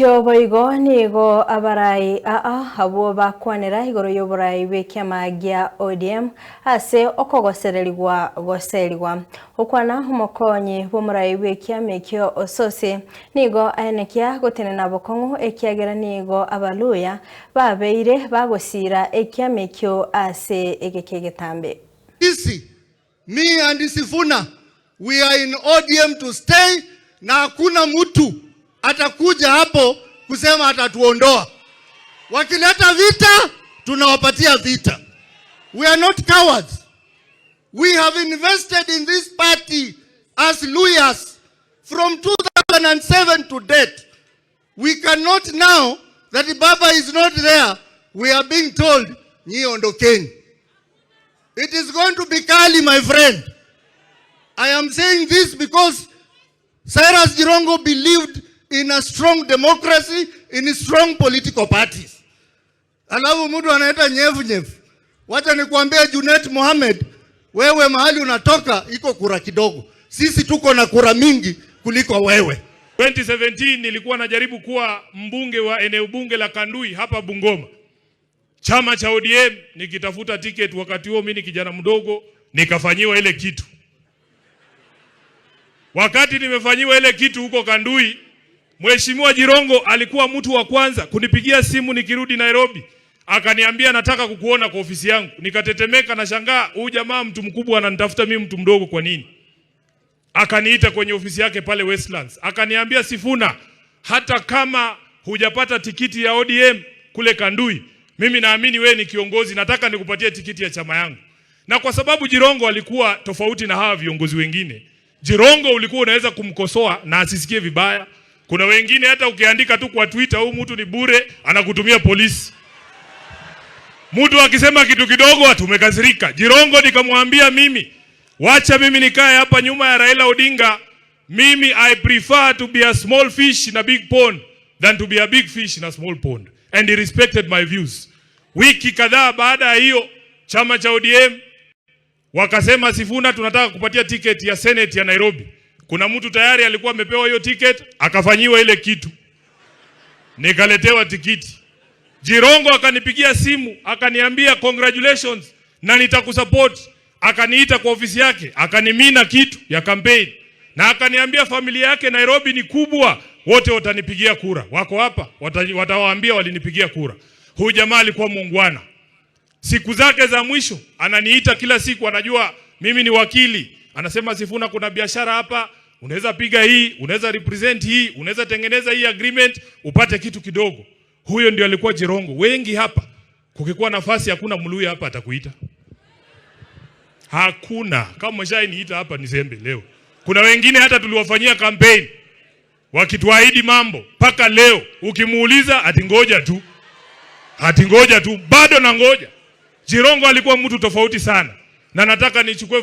Yoboigo nigo abarai abo bakwanira igoro yoborai bekiama gia ODM ase okogosererigwa goserigwa okwana umukonyi bomurai bekiama kyo osose nigo anekia gotenena bokongo ekiagera nigo abaluya babeire bagosira ekiama kyo ase egekegetambe. Me and Sifuna, we are in ODM to stay, na hakuna mtu atakuja hapo kusema atatuondoa. Wakileta vita, tunawapatia vita. We are not cowards. We have invested in this party as lawyers from 2007 to date. We cannot now that the Baba is not there, we are being told, nyi ondokeni. It is going to be Kali, my friend. I am saying this because Cyrus Jirongo believed in a strong democracy, in strong political parties. Alafu mtu anaita nyevu. Wacha nikuambia Junet Mohamed, wewe mahali unatoka iko kura kidogo. Sisi tuko na kura mingi kuliko wewe. 2017 nilikuwa najaribu kuwa mbunge wa eneo bunge la Kandui hapa Bungoma. Chama cha ODM nikitafuta ticket, wakati huo mimi kijana mdogo nikafanyiwa ile kitu. Wakati nimefanyiwa ile kitu huko Kandui, Mheshimiwa Jirongo alikuwa mtu wa kwanza kunipigia simu nikirudi Nairobi. Akaniambia nataka kukuona kwa ofisi yangu. Nikatetemeka na shangaa, huyu jamaa mtu mkubwa ananitafuta mimi mtu mdogo kwa nini? Akaniita kwenye ofisi yake pale Westlands. Akaniambia, Sifuna, hata kama hujapata tikiti ya ODM kule Kandui, mimi naamini wewe ni kiongozi, nataka nikupatie tikiti ya chama yangu. Na kwa sababu Jirongo alikuwa tofauti na hawa viongozi wengine, Jirongo ulikuwa unaweza kumkosoa na asisikie vibaya. Kuna wengine hata ukiandika tu kwa Twitter, huyu mtu ni bure, anakutumia polisi. Mtu akisema kitu kidogo tumekasirika. Jirongo nikamwambia mimi, wacha mimi nikae hapa nyuma ya Raila Odinga. Mimi I prefer to be a small fish in a big pond than to be a big fish in a small pond. And he respected my views. Wiki kadhaa baada ya hiyo, chama cha ODM wakasema, Sifuna, tunataka kupatia ticket ya Senate ya Nairobi. Kuna mtu tayari alikuwa amepewa hiyo ticket, akafanyiwa ile kitu. Nikaletewa tikiti. Jirongo akanipigia simu, akaniambia congratulations na nitakusupport. Akaniita kwa ofisi yake, akanimina kitu ya campaign. Na akaniambia familia yake Nairobi ni kubwa, wote watanipigia kura. Wako hapa, watawaambia walinipigia kura. Huyu jamaa alikuwa muungwana. Siku zake za mwisho ananiita kila siku, anajua mimi ni wakili. Anasema, Sifuna, kuna biashara hapa, unaweza piga hii, unaweza represent hii, unaweza tengeneza hii agreement upate kitu kidogo. Huyo ndio alikuwa Jirongo. Wengi hapa, kukikuwa nafasi hakuna Mluya hapa atakuita. Hakuna. Kama mshainiita hapa nisembe leo. Kuna wengine hata tuliwafanyia campaign wakituahidi mambo, paka leo ukimuuliza ati ngoja tu. Ati ngoja tu, bado na ngoja. Jirongo alikuwa mtu tofauti sana. Na nataka nichukue